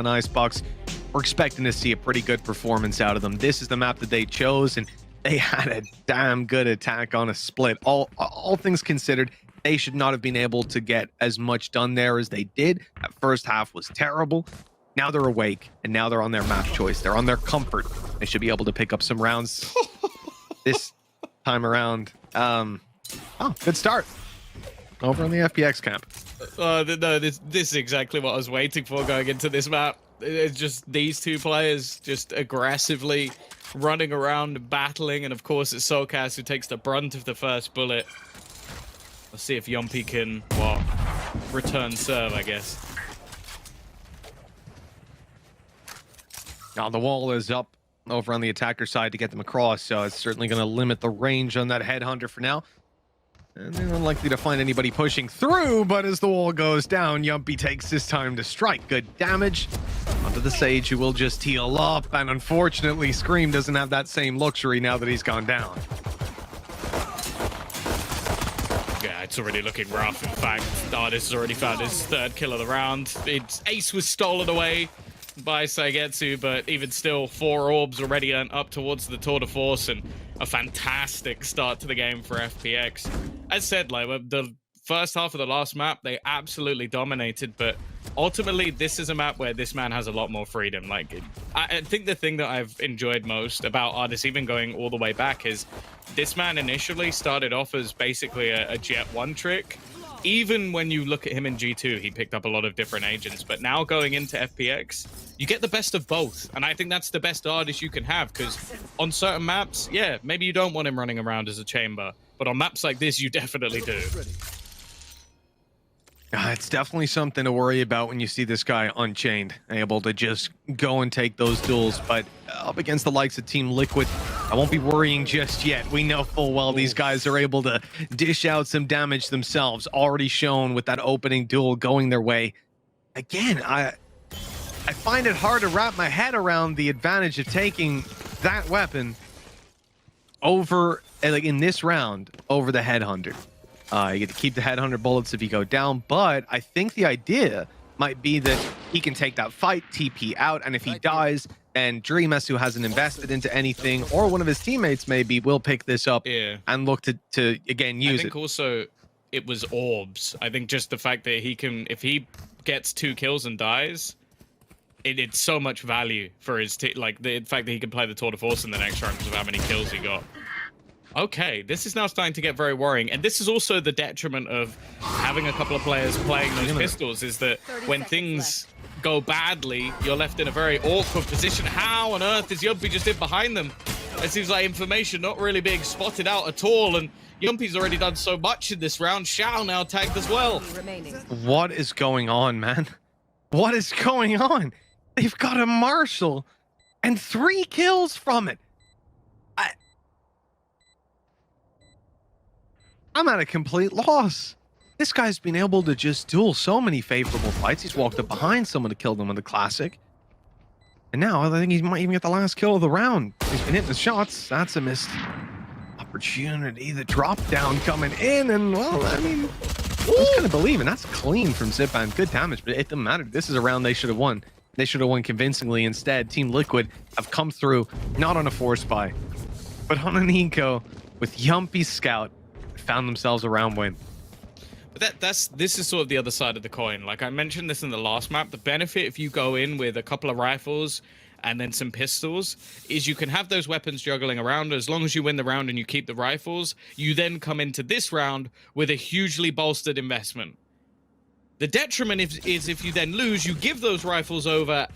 an Icebox, we're expecting to see a pretty good performance out of them. This is the map that they chose, and they had a damn good attack on a split. All things considered, they should not have been able to get as much done there as they did. That first half was terrible. Now they're awake, and now they're on their map choice. They're on their comfort. They should be able to pick up some rounds this time around. Oh, good start over on the FPX camp. No, this is exactly what I was waiting for going into this map. It's just these two players just aggressively running around, battling, and of course it's Solcast who takes the brunt of the first bullet. Let's see if Yumpy can, well, return serve, I guess. Now the wall is up over on the attacker side to get them across, so it's certainly going to limit the range on that headhunter for now. And they're unlikely to find anybody pushing through, but as the wall goes down, Yumpy takes his time to strike. Good damage onto the Sage, who will just heal up, and unfortunately Scream doesn't have that same luxury now that he's gone down. Yeah, it's already looking rough. In fact, Artist has already found his third kill of the round. Its ace was stolen away by Saigetsu, but even still, 4 orbs already earned up towards the tour de force, and a fantastic start to the game for FPX. As said, like, the first half of the last map, they absolutely dominated, but ultimately, this is a map where this man has a lot more freedom. Like, I think the thing that I've enjoyed most about Artist, even going all the way back, is this man initially started off as basically a Jet 1 trick. Even when you look at him in G2, he picked up a lot of different agents, but now going into FPX, you get the best of both, and I think that's the best Artist you can have, because on certain maps, yeah, maybe you don't want him running around as a chamber, but on maps like this, you definitely do. It's definitely something to worry about when you see this guy unchained, able to just go and take those duels. But up against the likes of Team Liquid, I won't be worrying just yet. We know full well these guys are able to dish out some damage themselves, already shown with that opening duel going their way. Again, I find it hard to wrap my head around the advantage of taking that weapon over, like in this round, over the Headhunter. You get to keep the Headhunter bullets if you go down, but I think the idea might be that he can take that fight, TP out, and if he dies, then Dreamus, who hasn't invested into anything, or one of his teammates maybe, will pick this up and look to again use it. I think also it was orbs. I think just the fact that he can, if he gets 2 kills and dies, it's so much value for his team. Like the fact that he can play the Tour de Force in the next round because of how many kills he got. Okay, this is now starting to get very worrying, and this is also the detriment of having a couple of players playing those pistols, is that when things go badly, you're left in a very awkward position. How on earth is Yumpy just in behind them? It seems like information not really being spotted out at all, and Yumpy's already done so much in this round. Shao now tagged as well. What is going on, man? What is going on? They've got a Marshal and 3 kills from it. I'm at a complete loss. This guy's been able to just duel so many favorable fights. He's walked up behind someone to kill them with a classic. And now I think he might even get the last kill of the round. He's been hitting the shots. That's a missed opportunity. The drop down coming in, and well, I mean, who's gonna believe? And that's clean from Zipan. Good damage, but it doesn't matter. This is a round they should have won. They should have won convincingly. Instead, Team Liquid have come through, not on a force buy, but on an eco with Yumpy Scout. Found themselves a round win. But this is sort of the other side of the coin. Like I mentioned this in the last map, the benefit if you go in with a couple of rifles and then some pistols is you can have those weapons juggling around. As long as you win the round and you keep the rifles, you then come into this round with a hugely bolstered investment. The detriment is if you then lose, you give those rifles over,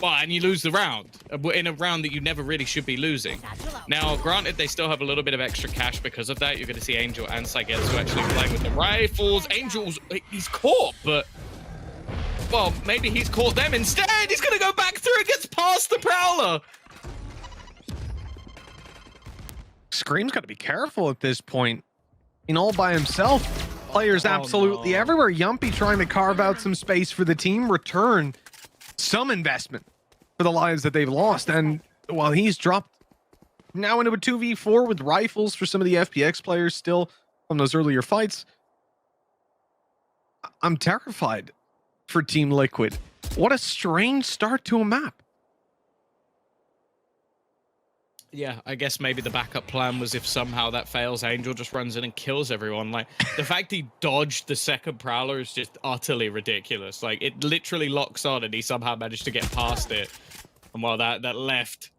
well, and you lose the round in a round that you never really should be losing. Now, granted, they still have a little bit of extra cash because of that. You're going to see Angel and Saigetsu actually playing with the rifles. Angel's, he's caught, but, well, maybe he's caught them instead. He's going to go back through and gets past the Prowler. Scream's got to be careful at this point. All by himself. Players absolutely everywhere. Yumpy trying to carve out some space for the team, return some investment for the lives that they've lost, and while he's dropped now into a 2v4 with rifles for some of the FPX players still from those earlier fights, I'm terrified for Team Liquid. What a strange start to a map. Yeah, I guess maybe the backup plan was if somehow that fails, Angel just runs in and kills everyone. Like, the fact he dodged the second Prowler is just utterly ridiculous. Like, it literally locks on and he somehow managed to get past it. And while that left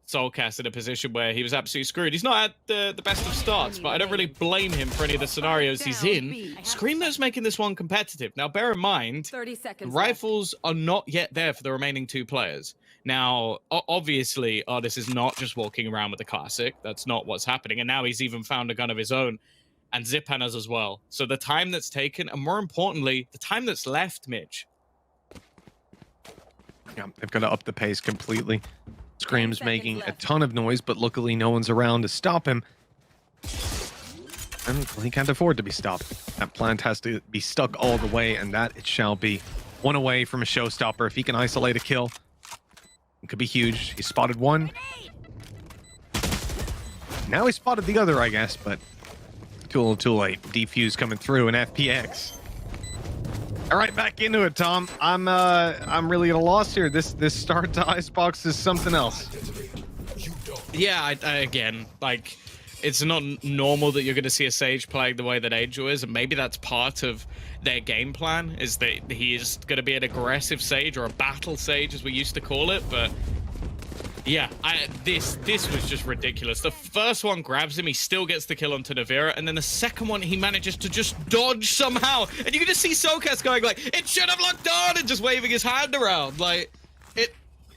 Soulcast in a position where he was absolutely screwed. He's not at the best of starts, but I don't really blame him for any of the scenarios he's in. Screamer's making this one competitive. Now, bear in mind, 30 seconds rifles are not yet there for the remaining 2 players. Now, obviously, Artis is not just walking around with the classic. That's not what's happening. And now he's even found a gun of his own. And Zipan has as well. So the time that's taken, and more importantly, the time that's left, Mitch. Yeah, they've got to up the pace completely. Scream's making a ton of noise, but luckily no one's around to stop him. And he can't afford to be stopped. That plant has to be stuck all the way, and that it shall be. One away from a showstopper. If he can isolate a kill, it could be huge. He spotted one. Now he spotted the other, I guess, but too late. Defuse coming through, and FPX. All right, back into it, Tom. I'm really at a loss here. This start to Icebox is something else. Yeah, I again, like, it's not normal that you're going to see a Sage playing the way that Angel is, and maybe that's part of their game plan, is that he is going to be an aggressive Sage, or a battle Sage, as we used to call it, but yeah, this was just ridiculous. The first one grabs him, he still gets the kill onto Navira, and then the second one, he manages to just dodge somehow, and you can just see Soulcast going like, it should have locked on, and just waving his hand around, like,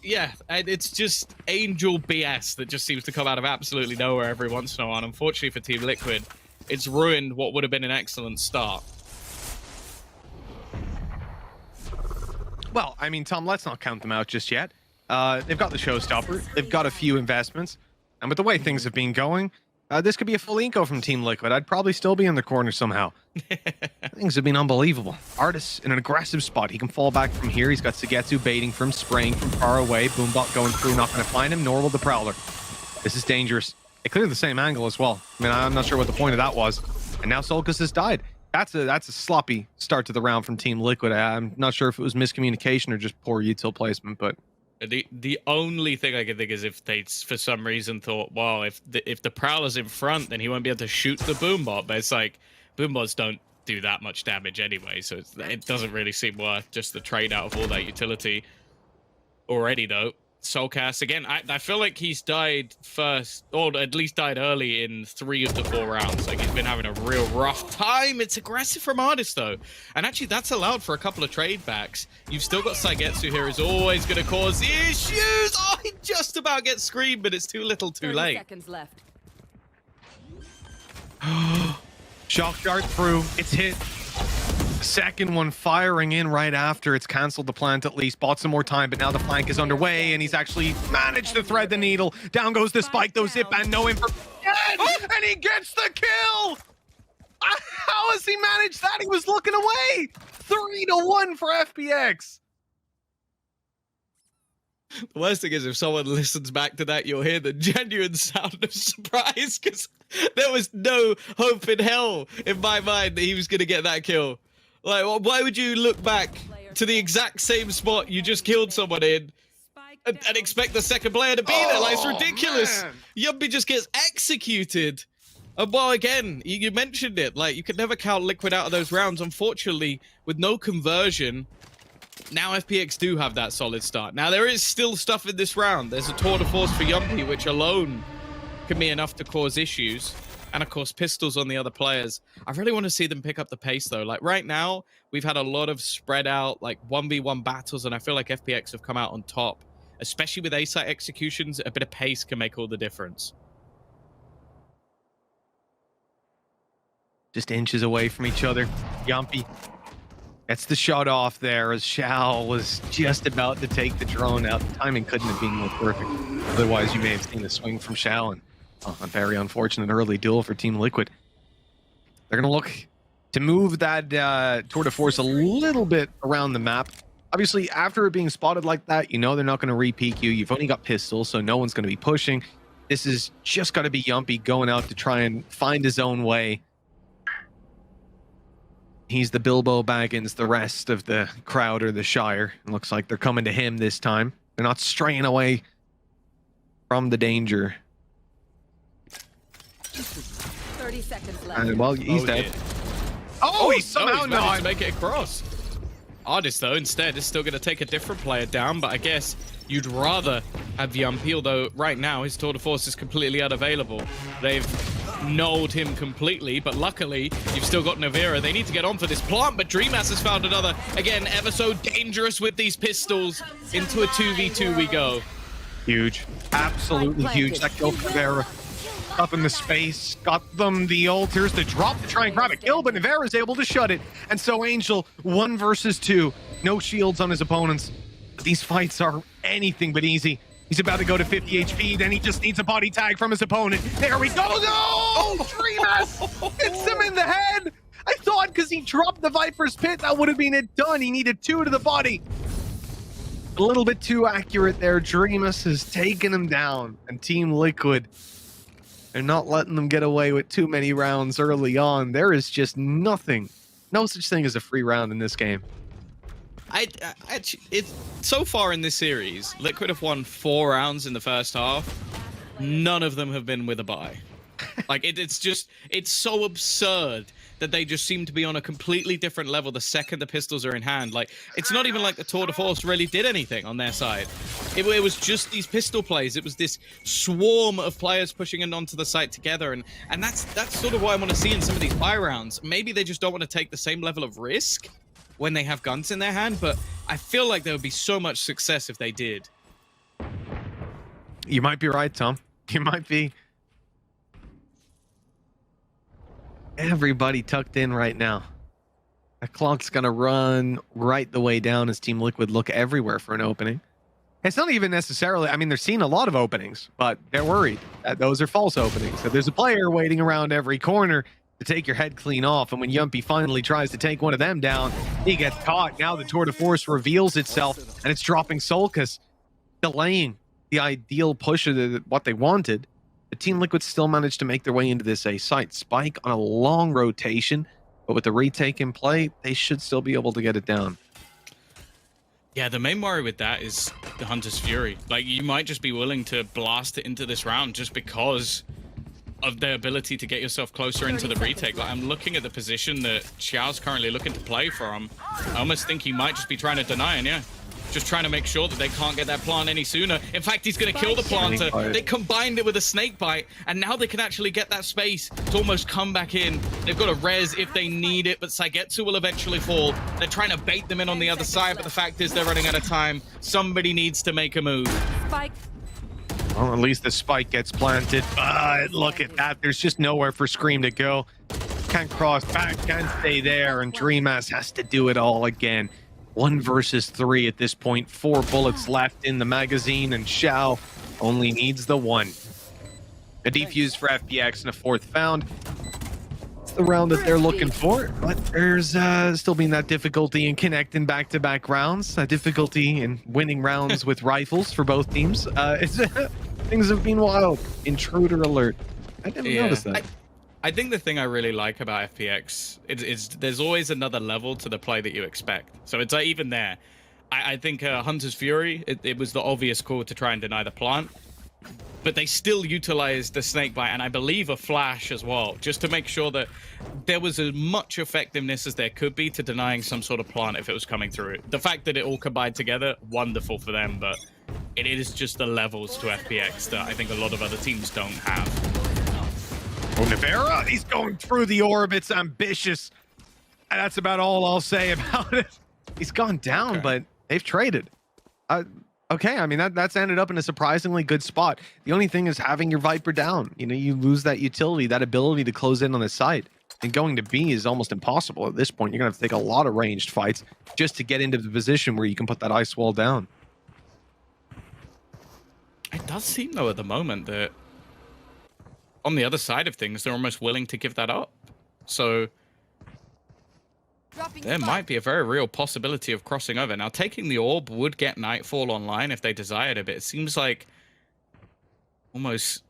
yeah, and it's just Angel BS that just seems to come out of absolutely nowhere every once in a while, and unfortunately for Team Liquid, it's ruined what would have been an excellent start. Well, I mean, Tom, let's not count them out just yet. They've got the showstopper. They've got a few investments. And with the way things have been going, this could be a full eco from Team Liquid. I'd probably still be in the corner somehow. Things have been unbelievable. Artis in an aggressive spot. He can fall back from here. He's got Sugetsu baiting from, spraying from far away. Boombot going through, not going to find him, nor will the Prowler. This is dangerous. They cleared the same angle as well. I mean, I'm not sure what the point of that was. And now Solkus has died. That's a sloppy start to the round from Team Liquid. I'm not sure if it was miscommunication or just poor util placement, but the only thing I can think is if they, for some reason, thought, well, if the Prowler's in front, then he won't be able to shoot the Boombot. But it's like, Boombots don't do that much damage anyway, so it doesn't really seem worth just the trade out of all that utility. Already, though, Soulcast, again, I feel like he's died first, or at least died early in 3 of the 4 rounds. Like, he's been having a real rough time. It's aggressive from Artis, though. And actually, that's allowed for a couple of trade backs. You've still got Saigetsu here, who's always going to cause issues. Oh, he just about gets screamed, but it's too little too late. 30 seconds left. shock dart through. It's hit. Second one firing in right after. It's canceled the plant at least. Bought some more time, but now the flank is underway, and he's actually managed to thread the needle. Down goes the spike, though. Zip and no information, and he gets the kill. How has he managed that? He was looking away. 3-1 for FPX. The worst thing is, if someone listens back to that, you'll hear the genuine sound of surprise, because there was no hope in hell in my mind that he was going to get that kill. Like, why would you look back to the exact same spot you just killed someone in and expect the second player to be there? Like, it's ridiculous. Yumpy just gets executed. And well, again, you mentioned it. Like, you could never count Liquid out of those rounds. Unfortunately, with no conversion, now FPX do have that solid start. Now, there is still stuff in this round. There's a tour de force for Yumpy, which alone can be enough to cause issues. And, of course, pistols on the other players. I really want to see them pick up the pace, though. Like, right now, we've had a lot of spread out, like, 1v1 battles, and I feel like FPX have come out on top. Especially with A-site executions, a bit of pace can make all the difference. Just inches away from each other. Yumpy gets the shot off there as Shao was just about to take the drone out. The timing couldn't have been more perfect. Otherwise, you may have seen the swing from Shao, and a very unfortunate early duel for Team Liquid. They're going to look to move that tour de force a little bit around the map. Obviously, after it being spotted like that, you know they're not going to re-peek you. You've only got pistols, so no one's going to be pushing. This is just got to be Yumpy going out to try and find his own way. He's the Bilbo Baggins, the rest of the crowd or the Shire. It looks like they're coming to him this time. They're not straying away from the danger. 30 seconds left. And, well, he's dead. Yeah. Oh, he's somehow he's managed not. to make it across. Artist, though, instead is still going to take a different player down, but I guess you'd rather have Yumpi, although right now his tour de force is completely unavailable. They've nulled him completely, but luckily you've still got Navira. They need to get on for this plant, but Dreamass has found another. Again, ever so dangerous with these pistols. Into a 2v2 we go. Huge. Absolutely huge. That kill for Navera. Up in the space, got them the altars to drop to try and grab a kill, but Navera's able to shut it. And so Angel, 1 versus 2. No shields on his opponents. But these fights are anything but easy. He's about to go to 50 HP, then he just needs a body tag from his opponent. There we go. No! Dreamass hits him in the head. I thought because he dropped the Viper's Pit, that would have been it done. He needed 2 to the body. A little bit too accurate there. Dreamass has taken him down. And Team Liquid, they're not letting them get away with too many rounds early on. There is just nothing. No such thing as a free round in this game. It's so far in this series, Liquid have won 4 rounds in the first half. None of them have been with a bye. Like it's so absurd that they just seem to be on a completely different level the second the pistols are in hand. Like, it's not even like the tour de force really did anything on their side. It was just these pistol plays. It was this swarm of players pushing in onto the site together, and that's sort of what I want to see in some of these bye rounds. Maybe they just don't want to take the same level of risk when they have guns in their hand, but I feel like there would be so much success if they did. You might be right, Tom. You might be. Everybody tucked in right now. The clock's gonna run right the way down as Team Liquid look everywhere for an opening. It's not even necessarily, I mean, they're seeing a lot of openings, but they're worried that those are false openings. So there's a player waiting around every corner to take your head clean off, and when Yumpi finally tries to take one of them down, he gets caught. Now the tour de force reveals itself, and it's dropping Solkas, delaying the ideal push of what they wanted. But Team Liquid still managed to make their way into this A site. Spike on a long rotation, but with the retake in play, they should still be able to get it down. Yeah, the main worry with that is the Hunter's Fury. Like, you might just be willing to blast it into this round just because of their ability to get yourself closer into the retake. Like, I'm looking at the position that Xiao's currently looking to play from. I almost think he might just be trying to deny, and yeah, just trying to make sure that they can't get that plant any sooner. In fact, he's going to kill the planter. They combined it with a snake bite, and now they can actually get that space to almost come back in. They've got a res if they need it, but Saigetsu will eventually fall. They're trying to bait them in on the other side, but the fact is they're running out of time. Somebody needs to make a move. Spike. Well, at least the spike gets planted. But look at that. There's just nowhere for Scream to go. Can't cross back, can't stay there, and Dreamass has to do it all again. 1 versus 3 at this point. 4 bullets left in the magazine, and Xiao only needs the 1. A defuse for FPX and a 4th found. It's the round that they're looking for, but there's still been that difficulty in connecting back-to-back rounds. That difficulty in winning rounds with rifles for both teams. Things have been wild. Intruder alert. I didn't notice that. I think the thing I really like about FPX is there's always another level to the play that you expect. So it's even there. I think Hunter's Fury, it was the obvious call to try and deny the plant. But they still utilized the snakebite, and I believe a flash as well, just to make sure that there was as much effectiveness as there could be to denying some sort of plant if it was coming through. The fact that it all combined together, wonderful for them, but it is just the levels to FPX that I think a lot of other teams don't have. Oh, Navera, he's going through the orb. It's ambitious. And that's about all I'll say about it. He's gone down, okay, but they've traded. Okay, I mean, that's ended up in a surprisingly good spot. The only thing is having your Viper down. You know, you lose that utility, that ability to close in on the site. And going to B is almost impossible at this point. You're going to have to take a lot of ranged fights just to get into the position where you can put that ice wall down. It does seem, though, at the moment that on the other side of things, they're almost willing to give that up. So there might be a very real possibility of crossing over. Now, taking the orb would get Nightfall online if they desired it, but it seems like almost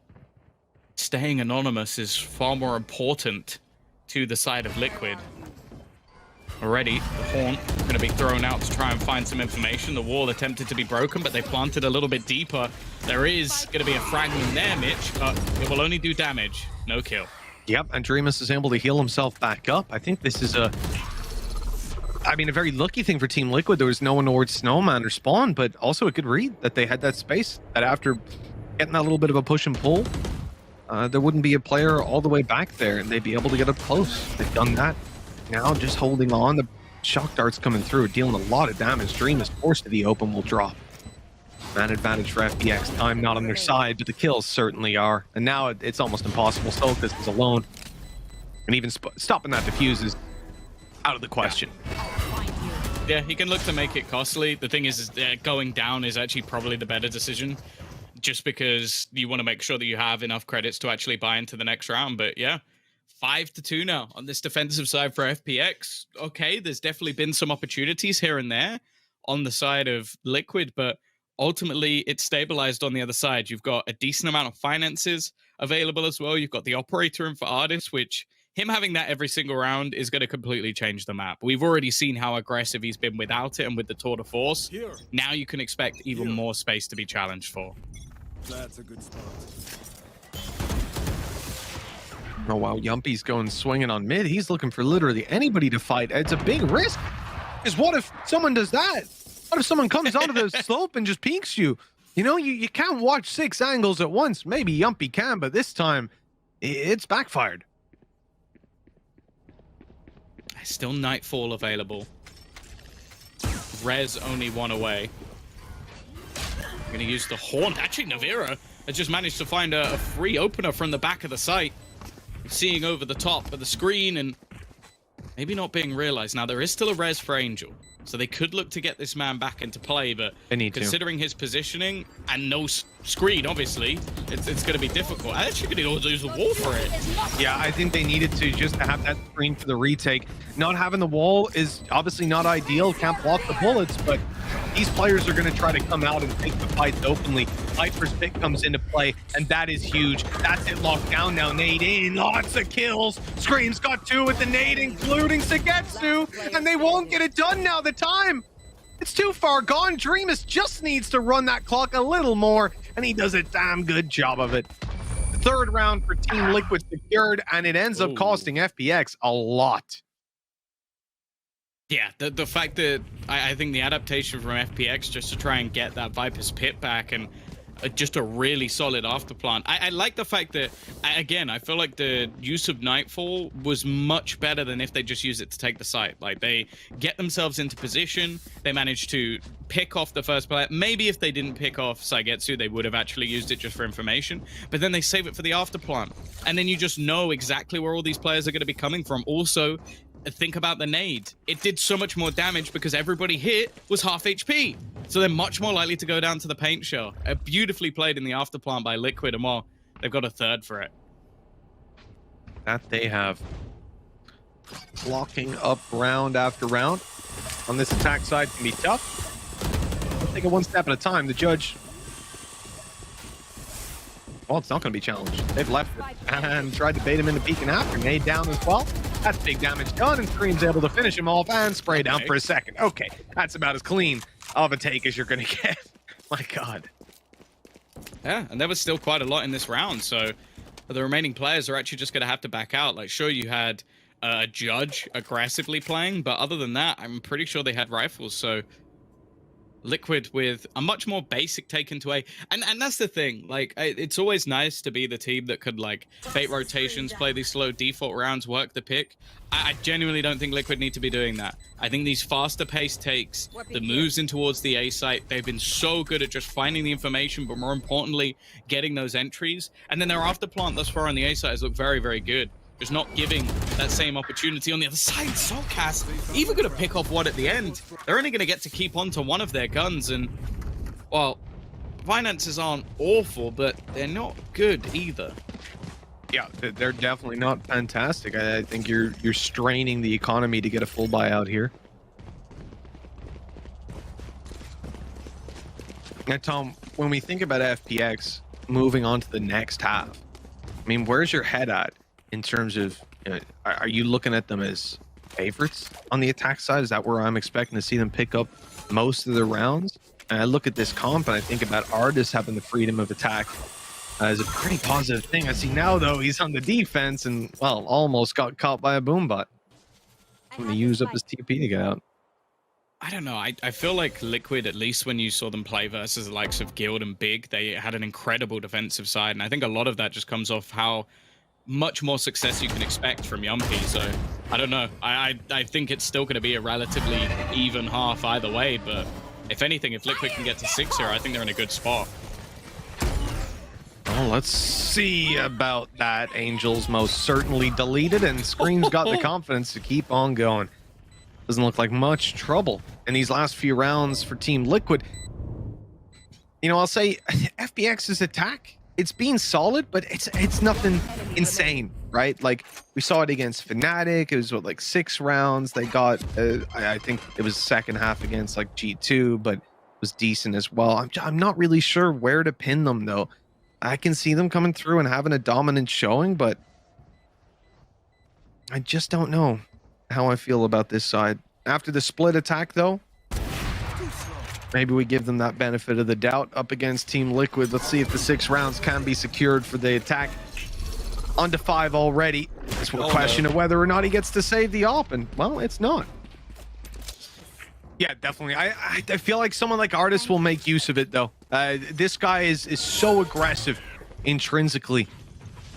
staying anonymous is far more important to the side of Liquid. already. The Haunt going to be thrown out to try and find some information. The wall attempted to be broken, but they planted a little bit deeper. There is going to be a fragment there, Mitch, but it will only do damage. No kill. Yep, and Dreamus is able to heal himself back up. I think this is a very lucky thing for Team Liquid. There was no one towards Snowman or Spawn, but also a good read that they had that space, that after getting that little bit of a push and pull, there wouldn't be a player all the way back there, and they'd be able to get up close. They've done that. Now just holding on. The shock darts coming through, dealing a lot of damage. Dream is forced to the open, will drop. Man advantage for FPX. Time not on their side, but the kills certainly are. And now it's almost impossible. Solkus is alone. And even stopping that defuse is out of the question. Yeah, he can look to make it costly. The thing is going down is actually probably the better decision, just because you want to make sure that you have enough credits to actually buy into the next round. But yeah, 5-2 now on this defensive side for FPX. Okay, there's definitely been some opportunities here and there on the side of Liquid, but ultimately it's stabilized on the other side. You've got a decent amount of finances available as well. You've got the operator in for Artist, which him having that every single round is going to completely change the map. We've already seen how aggressive he's been without it and with the tour de force. Now you can expect even more space to be challenged for. That's a good start. Oh wow, Yumpy's going swinging on mid. He's looking for literally anybody to fight. It's a big risk. Because what if someone does that? What if someone comes onto the slope and just peeks you? You know, you can't watch 6 angles at once. Maybe Yumpy can, but this time it's backfired. Still Nightfall available. Rez only 1 away. I'm going to use the Haunt. Actually, Navira has just managed to find a free opener from the back of the site. Seeing over the top of the screen and maybe not being realized. Now, there is still a Rez for Angel, so they could look to get this man back into play, but considering his positioning and no screen, obviously, it's going to be difficult. I actually could also use the wall for it. Yeah, I think they needed to just have that screen for the retake. Not having the wall is obviously not ideal. Can't block the bullets, but these players are going to try to come out and take the fights openly. Viper's pick comes into play, and that is huge. That's it locked down now. Nade in, lots of kills. Scream's got 2 with the nade, including Sagetsu, and they won't get it done now. The time, it's too far gone. Dreamus just needs to run that clock a little more, and he does a damn good job of it. The 3rd round for Team Liquid secured, and it ends up costing FPX a lot. Yeah, the fact that I think the adaptation from FPX just to try and get that Viper's pit back and just a really solid afterplant. I like the fact that, again, I feel like the use of Nightfall was much better than if they just use it to take the site. Like, they get themselves into position, they managed to pick off the first player. Maybe if they didn't pick off Saigetsu, they would have actually used it just for information, but then they save it for the afterplant. And then you just know exactly where all these players are going to be coming from. Also, think about the nade. It did so much more damage because everybody hit was half HP. So they're much more likely to go down to the paint shell. Beautifully played in the afterplant by Liquid, and well, they've got a 3rd for it. That they have. Locking up round after round on this attack side can be tough. We'll take it one step at a time. The judge, well, it's not going to be challenged. They've left it and tried to bait him into peeking after. Nade down as well. That's big damage done, and Scream's able to finish him off and spray down for a 2nd. Okay, that's about as clean of a take as you're going to get. My God. Yeah, and there was still quite a lot in this round, so the remaining players are actually just going to have to back out. Like, sure, you had a judge aggressively playing, but other than that, I'm pretty sure they had rifles, so Liquid with a much more basic take into A. And that's the thing, like, it's always nice to be the team that could, like, bait rotations, play these slow default rounds, work the pick. I genuinely don't think Liquid need to be doing that. I think these faster paced takes, the moves in towards the A site, they've been so good at just finding the information, but more importantly, getting those entries. And then their afterplant thus far on the A site has looked very, very good. Just not giving that same opportunity on the other side. Soulcast even going to pick off one at the end. They're only going to get to keep on to one of their guns, and, well, finances aren't awful, but they're not good either. Yeah, they're definitely not fantastic. I think you're straining the economy to get a full buyout here. Now, Tom, when we think about FPX moving on to the next half, I mean, where's your head at in terms of, are you looking at them as favorites on the attack side. Is that where I'm expecting to see them pick up most of the rounds? And I look at this comp and I think about Artis having the freedom of attack as a pretty positive thing. I see now, though, he's on the defense and, well, almost got caught by a boombot. I'm going to use up his TP to get out. I don't know. I feel like Liquid, at least when you saw them play versus the likes of Guild and Big, they had an incredible defensive side. And I think a lot of that just comes off how much more success you can expect from Yumpy. So I don't know. I think it's still going to be a relatively even half either way. But if anything, if Liquid can get to 6 here, I think they're in a good spot. Well, let's see about that. Angel's most certainly deleted, and Scream's got the confidence to keep on going. Doesn't look like much trouble in these last few rounds for Team Liquid. You know, I'll say FPX's attack, it's been solid, but it's nothing insane, right? Like, we saw it against Fnatic. It was, what, like 6 rounds. They got, I think it was second half against, like, G2, but it was decent as well. I'm not really sure where to pin them, though. I can see them coming through and having a dominant showing, but I just don't know how I feel about this side. After the split attack, though, maybe we give them that benefit of the doubt up against Team Liquid. Let's see if the 6 rounds can be secured for the attack. On to 5 already. It's a question of whether or not he gets to save the op, and, well, it's not. Yeah, definitely. I feel like someone like Artis will make use of it, though. This guy is so aggressive intrinsically,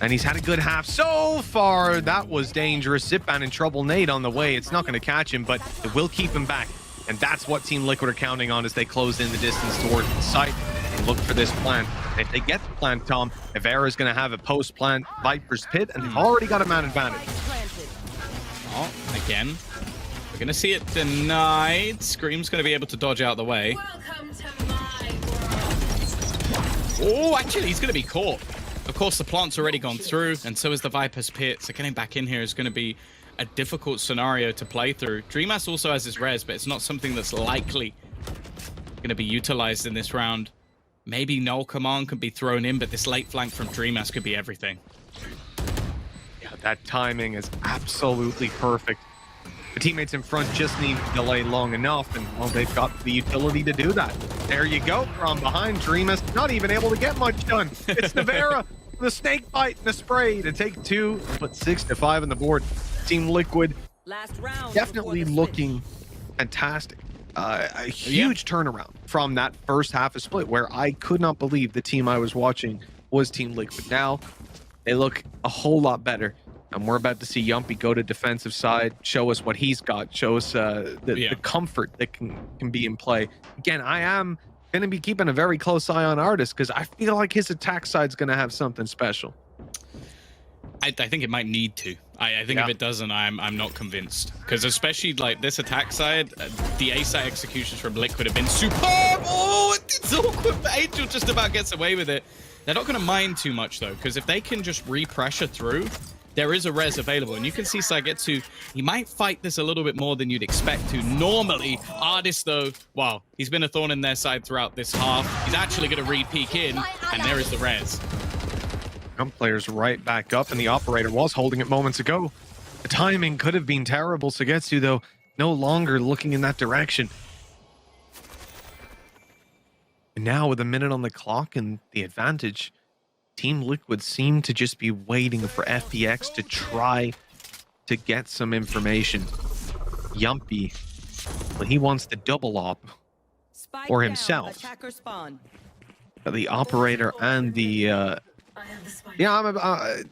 and he's had a good half so far. That was dangerous. Zipban in trouble. Nade on the way. It's not going to catch him, but it will keep him back, and that's what Team Liquid are counting on as they close in the distance towards the site and look for this plant. If they get the plant, Tom, Evera is going to have a post-plant Viper's Pit, and they've already got a man advantage. Oh, again. We're going to see it denied. Scream's going to be able to dodge out the way. Welcome to my world. Oh, actually, he's going to be caught. Of course, the plant's already gone through, and so is the Viper's Pit. So getting back in here is going to be a difficult scenario to play through. Dreamass also has his res, but it's not something that's likely going to be utilized in this round. Maybe Null Command can be thrown in, but this late flank from Dreamass could be everything. Yeah, that timing is absolutely perfect. The teammates in front just need to delay long enough, and, well, they've got the utility to do that. There you go. From behind, Dreamus not even able to get much done. It's Nevera, the snake bite and the spray to take 2, put 6 to 5 on the board. Team Liquid Last round definitely looking fantastic. A huge turnaround from that first half of split, where I could not believe the team I was watching was Team Liquid. Now they look a whole lot better. And we're about to see Yumpy go to defensive side, show us what he's got, show us the comfort that can be in play. Again, I am going to be keeping a very close eye on Artis because I feel like his attack side's going to have something special. I think it might need to. I think if it doesn't, I'm not convinced. Because especially like this attack side, the A side executions from Liquid have been superb. Oh, it's awkward. Angel just about gets away with it. They're not going to mind too much, though, because if they can just re-pressure through, there is a res available, and you can see Saigetsu, he might fight this a little bit more than you'd expect to. Normally, Artis, though, wow, he's been a thorn in their side throughout this half. He's actually going to re-peek in, and there is the res. Players right back up, and the operator was holding it moments ago. The timing could have been terrible. Saigetsu, though, no longer looking in that direction. And now, with a minute on the clock and the advantage, Team Liquid seem to just be waiting for FPX to try to get some information. Yumpy, well, he wants the double op for himself. The operator and the... yeah, I'm a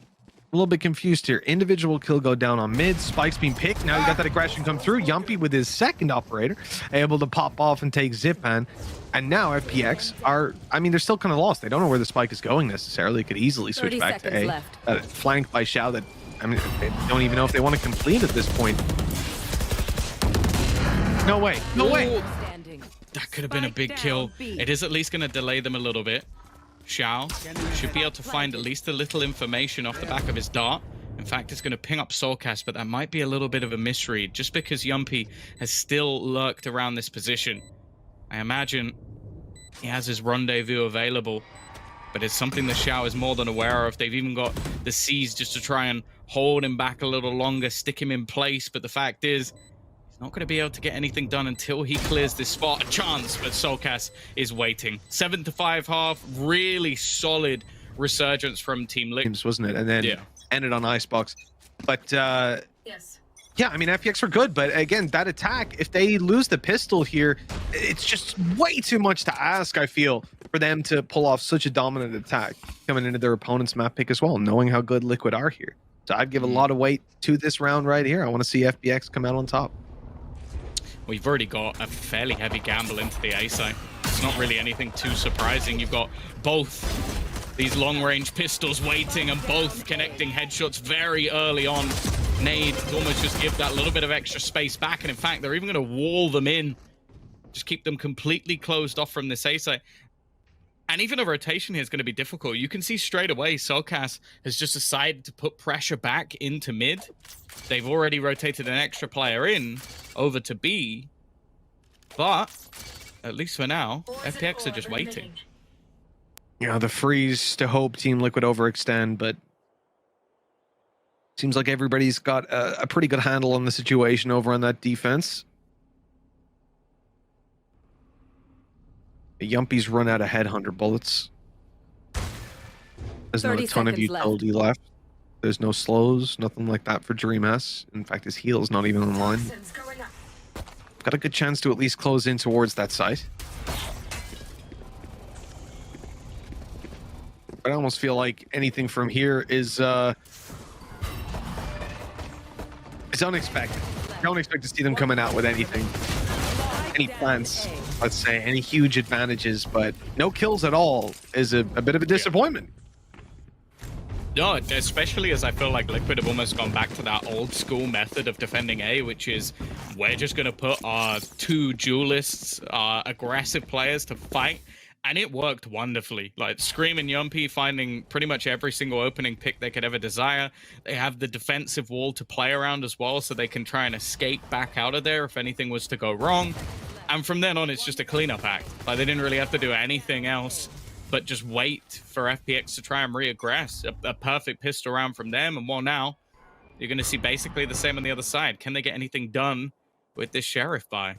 little bit confused here. Individual kill go down on mid. Spike's being picked. Now you got that aggression come through. Yumpy with his second operator able to pop off and take Zipan. And now FPX are, I mean, they're still kind of lost. They don't know where the spike is going necessarily. They could easily switch back to A. Flanked by Xiao that, I mean, they don't even know if they want to complete at this point. No way. No way. That could have been a big kill. It is at least going to delay them a little bit. Xiao should be able to find at least a little information off the back of his dart. In fact, it's going to ping up Soulcast, but that might be a little bit of a misread just because Yumpy has still lurked around this position. I imagine he has his rendezvous available. but it's something the Xiao is more than aware of. They've even got the C's just to try and hold him back a little longer, stick him in place. But the fact is, he's not going to be able to get anything done until he clears this spot. A chance, but Solcas is waiting. 7-5 half, really solid resurgence from Team Liquid. Wasn't it? And then ended on Icebox. But Yes. yeah, I mean, FPX are good, but again, that attack, if they lose the pistol here, it's just way too much to ask, I feel, for them to pull off such a dominant attack coming into their opponent's map pick as well, knowing how good Liquid are here. So I'd give a lot of weight to this round right here. I want to see FPX come out on top. We've already got a fairly heavy gamble into the A side. It's not really anything too surprising. You've got both these long-range pistols waiting and both connecting headshots very early on. Nade to almost just give that little bit of extra space back, and in fact, they're even going to wall them in. Just keep them completely closed off from this A side. And even a rotation here is going to be difficult. You can see straight away Solcas has just decided to put pressure back into mid. They've already rotated an extra player in over to B. But, at least for now, FPX are just waiting. Yeah, the freeze to hope Team Liquid overextend, but seems like everybody's got a pretty good handle on the situation over on that defense. The Yumpies run out of headhunter bullets. There's not a ton of utility left. There's no slows, nothing like that for Dream S. In fact, his heal is not even online. Got a good chance to at least close in towards that site. I almost feel like anything from here is it's unexpected. I don't expect to see them coming out with anything, any plans, let's say, any huge advantages, but no kills at all is a bit of a disappointment. No, especially as I feel like Liquid have almost gone back to that old school method of defending A, which is we're just going to put our two duelists, our aggressive players to fight. And it worked wonderfully. Like Scream and Yumpy finding pretty much every single opening pick they could ever desire. They have the defensive wall to play around as well, so they can try and escape back out of there if anything was to go wrong. And from then on, it's just a cleanup act. Like they didn't really have to do anything else but just wait for FPX to try and reaggress. A perfect pistol round from them. And well, now you're going to see basically the same on the other side. Can they get anything done with this Sheriff buy?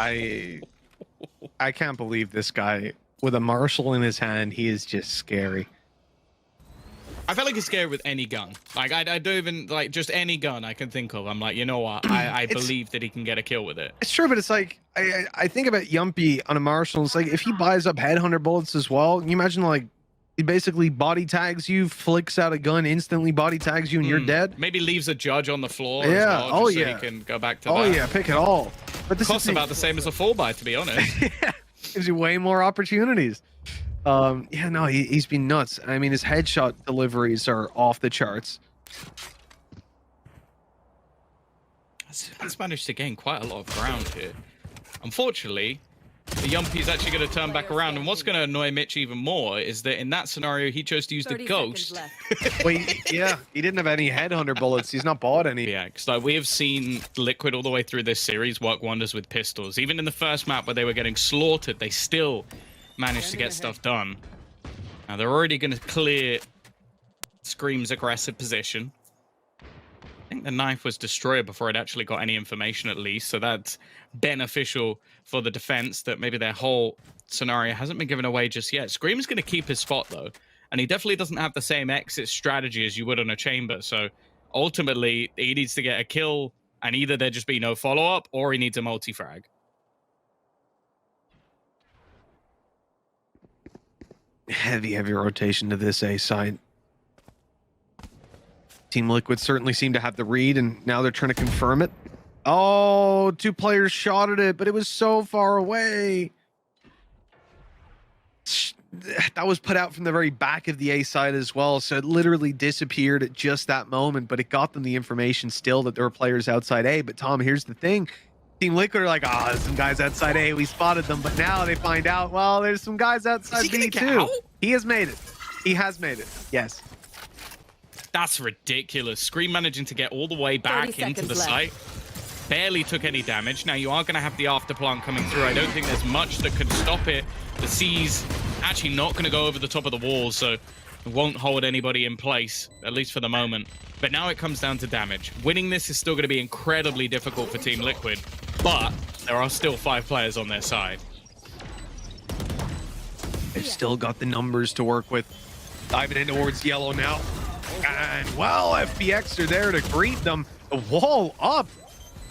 I can't believe this guy with a Marshall in his hand. He is just scary. I feel like he's scary with any gun. Like I don't even like just any gun I can think of. I'm like, you know what? I believe that he can get a kill with it. It's true, but it's like I think about Yumpy on a Marshall. It's like if he buys up headhunter bullets as well. Can you imagine like he basically body tags you, flicks out a gun, instantly body tags you, and you're dead. Maybe leaves a judge on the floor. Yeah. As well, Oh so yeah. he can go back to. Oh that. yeah. Pick it all. But this Costs is about the same as a full buy, to be honest. Yeah, gives you way more opportunities. Yeah, no, he's been nuts. I mean, his headshot deliveries are off the charts. He's managed to gain quite a lot of ground here. Unfortunately, the Yumpy's actually going to turn back around, and what's going to annoy Mitch even more is that in that scenario, he chose to use the Ghost. Wait, yeah, he didn't have any headhunter bullets. He's not bought any. Yeah, because like, we have seen Liquid all the way through this series work wonders with pistols. Even in the first map where they were getting slaughtered, they still managed to get stuff done. Now they're already going to clear Scream's aggressive position. I think the knife was destroyed before it actually got any information, at least, so that's beneficial for the defense that maybe their whole scenario hasn't been given away just yet. Scream's going to keep his spot, though, and he definitely doesn't have the same exit strategy as you would on a chamber, so ultimately he needs to get a kill, and either there just be no follow-up, or he needs a multi-frag. Heavy rotation to this A side. Team Liquid certainly seem to have the read, and now they're trying to confirm it. Oh, two players shot at it, but it was so far away. That was put out from the very back of the A side as well, so it literally disappeared at just that moment, but it got them the information still that there were players outside A. But Tom, here's the thing. Team Liquid are like, there's some guys outside A, we spotted them, but now they find out, well, there's some guys outside B too. He has made it. He has made it. Yes. That's ridiculous. Scream managing to get all the way back into the site. Barely took any damage. Now you are going to have the afterplant coming through. I don't think there's much that could stop it. The C's actually not going to go over the top of the walls, so it won't hold anybody in place, at least for the moment. But now it comes down to damage. Winning this is still going to be incredibly difficult for Team Liquid, but there are still 5 players on their side. They've still got the numbers to work with. Diving in towards yellow now. And, well, FPX are there to greet them. The wall up.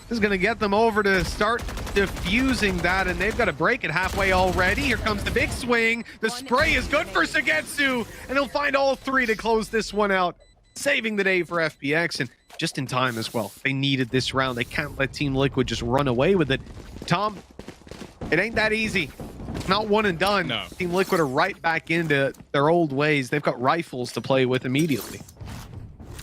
This is going to get them over to start diffusing that, and they've got to break it halfway already. Here comes the big swing. The spray is good for Sagetsu, and he'll find all 3 to close this one out, saving the day for FPX, and just in time as well. They needed this round. They can't let Team Liquid just run away with it. Tom, it ain't that easy. Not one and done. No. Team Liquid are right back into their old ways. They've got rifles to play with immediately.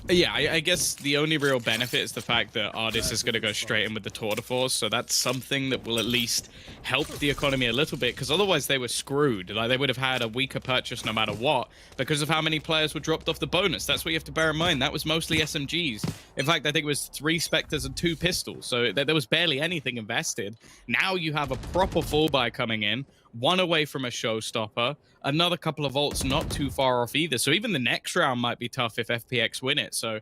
Yeah, I guess the only real benefit is the fact that Ardis is going to go straight in with the Tour de Force, so that's something that will at least help the economy a little bit, because otherwise they were screwed. Like, they would have had a weaker purchase no matter what, because of how many players were dropped off the bonus. That's what you have to bear in mind. That was mostly SMGs. In fact, I think it was 3 Spectres and 2 pistols, so there was barely anything invested. Now you have a proper full buy coming in, 1 away from a showstopper, another couple of ults not too far off either. So even the next round might be tough if FPX win it. So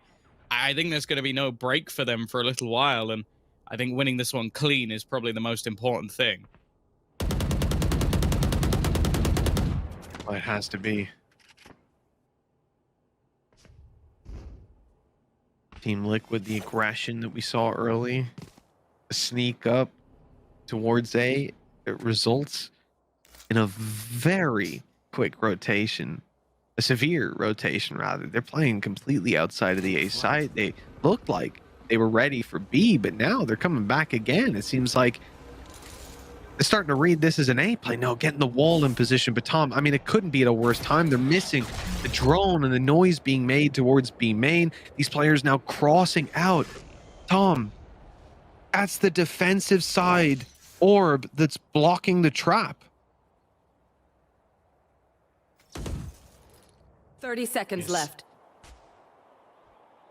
I think there's going to be no break for them for a little while. And I think winning this one clean is probably the most important thing. Well, it has to be. Team Liquid, the aggression that we saw early, the sneak up towards A, it results in a very quick rotation, a severe rotation rather. They're playing completely outside of the A side. They looked like they were ready for B, but now they're coming back again. It seems like they're starting to read this as an A play. No, getting the wall in position. But Tom, I mean, it couldn't be at a worse time. They're missing the drone and the noise being made towards B main. These players now crossing out. Tom, that's the defensive side orb that's blocking the trap. 30 seconds left.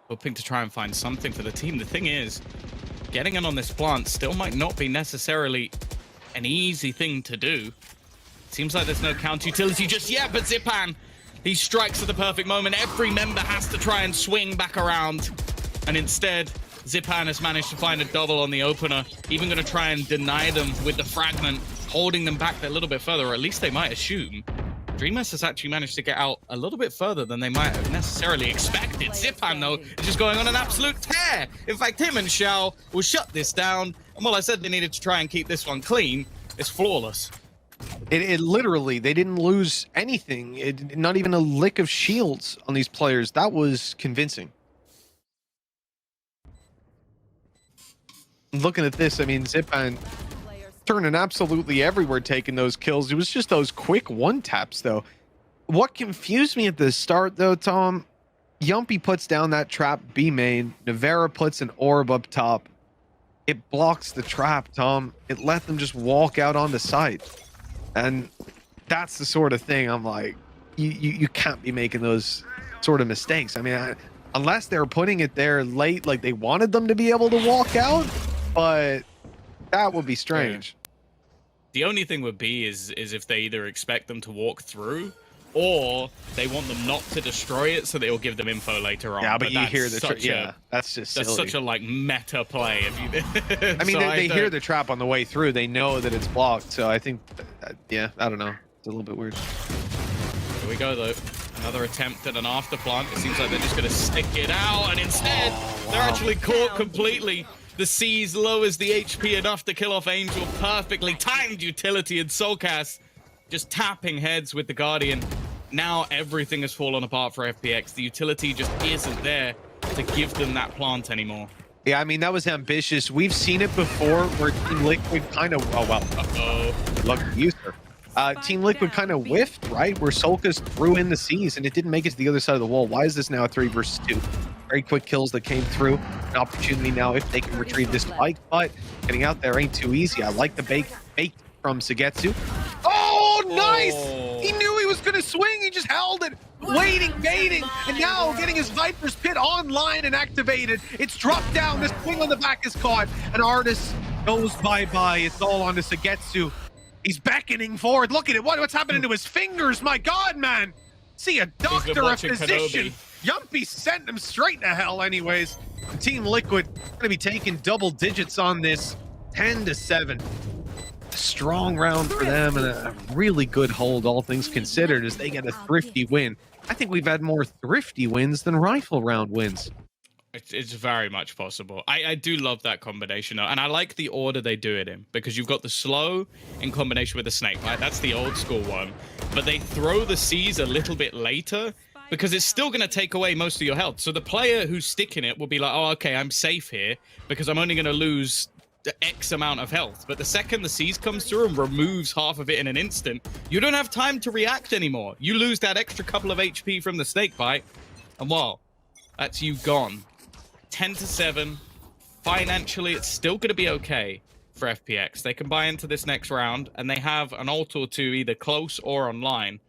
Hoping to try and find something for the team. The thing is, getting in on this plant still might not be necessarily an easy thing to do. Seems like there's no counter utility just yet, but Zipan, he strikes at the perfect moment. Every member has to try and swing back around, and instead Zipan has managed to find a double on the opener. Even going to try and deny them with the fragment, holding them back a little bit further, or at least they might assume. Dreamers has actually managed to get out a little bit further than they might have necessarily expected. Zipan, though, is just going on an absolute tear. In fact, him and Xiao will shut this down. And while I said they needed to try and keep this one clean, it's flawless. It literally, they didn't lose anything. Not even a lick of shields on these players. That was convincing. Looking at this, I mean, Zipan turning absolutely everywhere, taking those kills. It was just those quick one taps, though. What confused me at the start, though, Tom, Yumpy puts down that trap B main. Navera puts an orb up top. It blocks the trap, Tom. It let them just walk out on the site. And that's the sort of thing I'm like, you can't be making those sort of mistakes. I mean, unless they're putting it there late, like they wanted them to be able to walk out, but that would be strange. Yeah. The only thing would be is if they either expect them to walk through, or they want them not to destroy it, so they'll give them info later on. Yeah, but you hear the trap. Yeah, that's just silly. That's such a like meta play. If you, I mean, so they hear the trap on the way through. They know that it's blocked. So I think, yeah, I don't know. It's a little bit weird. Here we go, though. Another attempt at an after plant. It seems like they're just going to stick it out, and instead, they're actually caught completely. The C's lowers the HP enough to kill off Angel. Perfectly timed utility and Soulcast just tapping heads with the Guardian. Now everything has fallen apart for FPX. The utility just isn't there to give them that plant anymore. Yeah, I mean, that was ambitious. We've seen it before where Team Liquid kind of... Oh, well. Uh-oh. Good luck to you, sir. Team Liquid kind of whiffed, right? Where Soulcast threw in the C's and it didn't make it to the other side of the wall. Why is this now a 3 versus 2? Very quick kills that came through. An opportunity now if they can retrieve this spike, but getting out there ain't too easy. I like the bait from Sagetsu. Oh, nice! Oh. He knew he was gonna swing, he just held it, waiting, baiting, and now getting his Viper's Pit online and activated. It's dropped down, this swing on the back is caught, and Artis goes bye-bye. It's all on to Sagetsu. He's beckoning forward. Look at it, what's happening to his fingers? My God, man! See a doctor, a physician. Yumpy sent him straight to hell anyways. Team Liquid gonna be taking double digits on this, 10-7. Strong round for them and a really good hold, all things considered, as they get a thrifty win. I think we've had more thrifty wins than rifle round wins. It's very much possible. I do love that combination, and I like the order they do it in, because you've got the slow in combination with the snake, right? That's the old school one. But they throw the C's a little bit later, because it's still going to take away most of your health. So the player who's sticking it will be like, oh, okay, I'm safe here, because I'm only going to lose the X amount of health. But the second the C's comes through and removes half of it in an instant, you don't have time to react anymore. You lose that extra couple of HP from the snake bite, and well, that's you gone. 10-7. Financially, it's still going to be okay for FPX. They can buy into this next round, and they have an ult or two either close or online.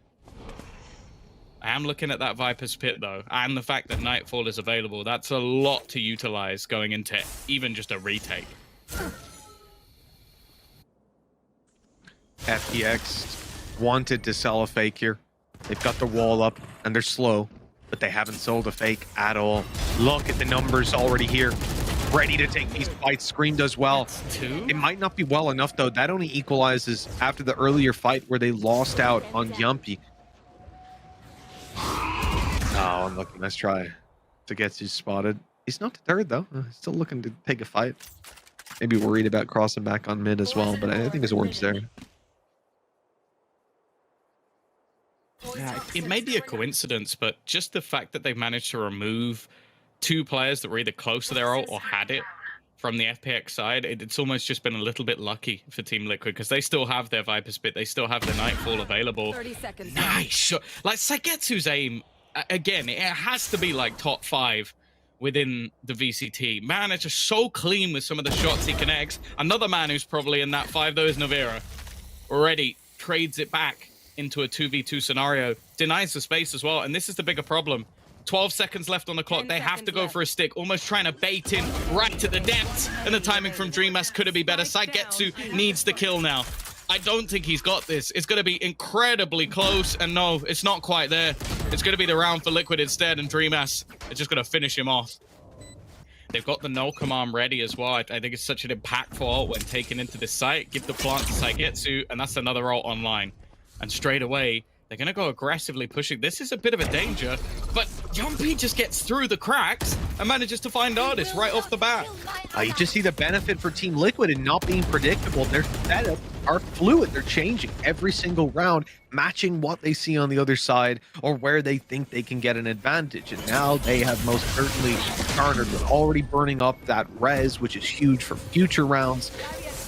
I am looking at that Viper's Pit, though, and the fact that Nightfall is available. That's a lot to utilize going into even just a retake. FPX wanted to sell a fake here. They've got the wall up and they're slow, but they haven't sold a fake at all. Look at the numbers already here. Ready to take these fights. Scream does well. It might not be well enough, though. That only equalizes after the earlier fight where they lost out on Yumpy. Oh, unlucky. Let's try to get you spotted. He's not the third, though. Still looking to take a fight. Maybe worried about crossing back on mid as well, but I think his orb's there. Yeah, it may be a coincidence, but just the fact that they managed to remove two players that were either close to their ult or had it from the FPX side, it's almost just been a little bit lucky for Team Liquid, because they still have their Viper's Pit, they still have the Nightfall available. 30 seconds. Nice shot. Like, Sagetsu's aim, again, it has to be like top 5 within the VCT. Man, it's just so clean with some of the shots he connects. Another man who's probably in that 5, though, is Navira. Already trades it back into a 2v2 scenario. Denies the space as well, and this is the bigger problem. 12 seconds left on the clock. They have to go for a stick, almost trying to bait in right to the depths. And the timing from DreamHack could be better. Sagetsu needs the kill now. I don't think he's got this. It's going to be incredibly close, and no, it's not quite there. It's going to be the round for Liquid instead, and DreamHack is just going to finish him off. They've got the null command ready as well. I think it's such an impactful ult when taken into this site. Give the plant to Sagetsu, and that's another ult online. And straight away, they're going to go aggressively pushing. This is a bit of a danger, but Yumpy just gets through the cracks and manages to find Artis right off the bat. You just see the benefit for Team Liquid in not being predictable. Their setup are fluid. They're changing every single round, matching what they see on the other side or where they think they can get an advantage. And now they have most certainly garnered. They're already burning up that res, which is huge for future rounds.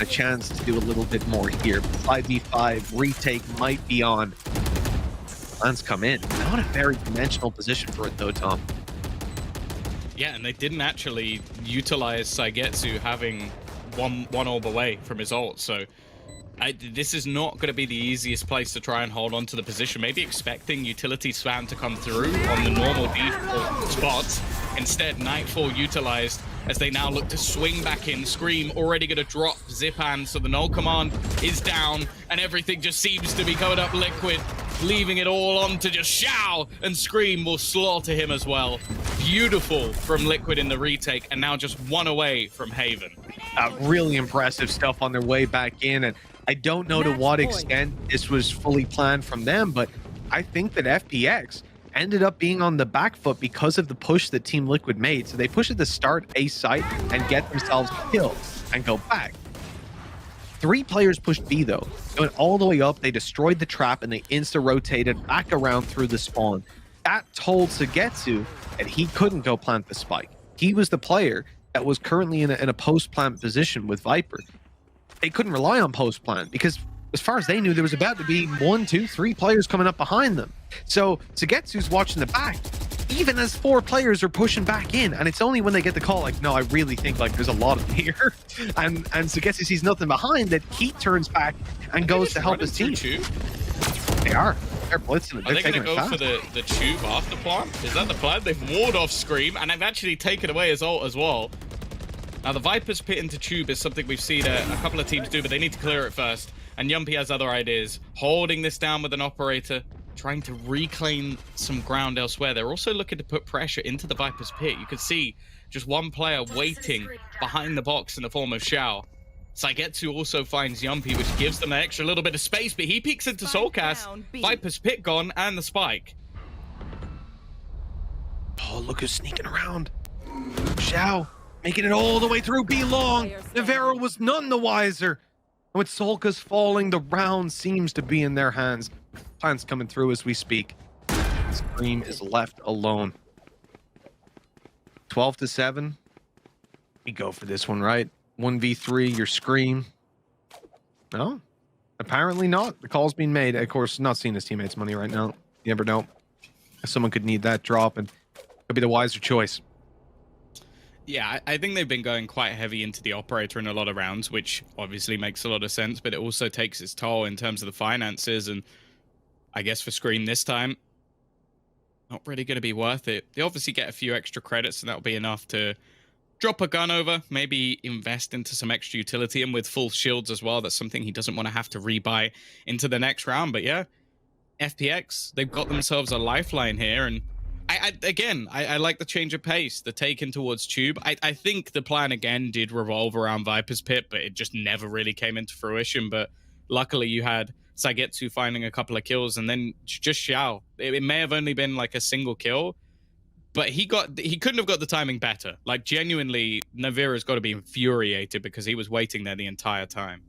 A chance to do a little bit more here. 5v5 retake might be on. Plans come in. Not a very conventional position for it, though, Tom. Yeah, and they didn't actually utilize Sagetsu having one orb away from his ult, so this is not going to be the easiest place to try and hold on to the position. Maybe expecting utility spam to come through on the normal default spots. Instead, Nightfall utilized as they now look to swing back in. Scream already going to drop Zipan, so the null command is down, and everything just seems to be going up Liquid, leaving it all on to just Xiao, and Scream will slaughter him as well. Beautiful from Liquid in the retake, and now just one away from Haven. Really impressive stuff on their way back in, and I don't know to what extent this was fully planned from them, but I think that FPX ended up being on the back foot because of the push that Team Liquid made. So they push at the start A site and get themselves killed and go back. 3 players pushed B, though. They went all the way up, they destroyed the trap, and they insta-rotated back around through the spawn. That told Sagetsu that he couldn't go plant the spike. He was the player that was currently in a post-plant position with Viper. They couldn't rely on post-plant because, as far as they knew, there was about to be 1, 2, 3 players coming up behind them. So Sagetsu's watching the back, even as 4 players are pushing back in, and it's only when they get the call, like, no, I really think like there's a lot of them here, and Sagetsu sees nothing behind that he turns back and goes to help his team. They are. They're blitzing it. Are They're they going to taking it go fast. for the tube after plant? Is that the plan? They've walled off Scream, and they've actually taken away his ult as well. Now, the Viper's pit into tube is something we've seen a couple of teams do, but they need to clear it first. And Yumpy has other ideas. Holding this down with an operator, trying to reclaim some ground elsewhere. They're also looking to put pressure into the Viper's pit. You can see just one player waiting behind the box in the form of Xiao. Saigetsu also finds Yumpy, which gives them an extra little bit of space, but he peeks into Soulcast. Viper's pit gone, and the spike. Oh, look who's sneaking around. Xiao making it all the way through B long. Navarro was none the wiser. And with Solka's falling, the round seems to be in their hands. Plans coming through as we speak. Scream is left alone. 12-7. We go for this one, right? 1v3, your Scream. No, apparently not. The call's being made. Of course, not seeing his teammates' money right now. You never know. Someone could need that drop, and could be the wiser choice. Yeah, I think they've been going quite heavy into the operator in a lot of rounds, which obviously makes a lot of sense, but it also takes its toll in terms of the finances, and I guess for Scream this time, not really going to be worth it. They obviously get a few extra credits, and that'll be enough to drop a gun over, maybe invest into some extra utility, and with full shields as well, that's something he doesn't want to have to rebuy into the next round. But yeah, FPX, they've got themselves a lifeline here, and I like the change of pace, the taken towards tube. I think the plan again did revolve around Viper's pit, but it just never really came into fruition. But luckily you had Saigetsu finding a couple of kills, and then just Xiao. It may have only been like a single kill, but he couldn't have got the timing better. Like, genuinely, Navira's got to be infuriated because he was waiting there the entire time.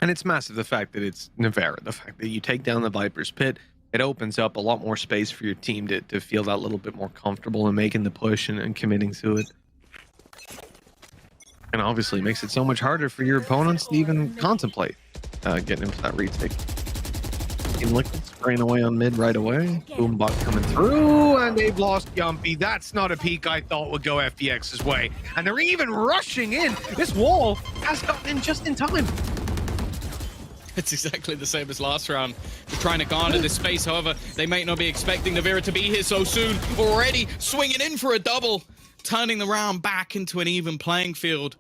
And it's massive, the fact that it's Navara, the fact that you take down the Viper's pit. It opens up a lot more space for your team to feel that little bit more comfortable in making the push and committing to it. And obviously makes it so much harder for your opponents to even contemplate getting into that retake. Team Liquid spraying away on mid right away. Boombot coming through, and they've lost Yumpy. That's not a peak I thought would go FPX's way. And they're even rushing in. This wall has gotten in just in time. It's exactly the same as last round. They're trying to garner this space, however, they might not be expecting Navira to be here so soon. Already swinging in for a double, turning the round back into an even playing field.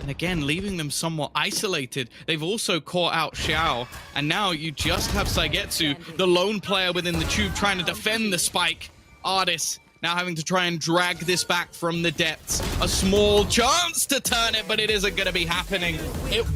And again, leaving them somewhat isolated. They've also caught out Xiao, and now you just have Saigetsu, the lone player within the tube, trying to defend the spike. Artis now having to try and drag this back from the depths. A small chance to turn it, but it isn't going to be happening. It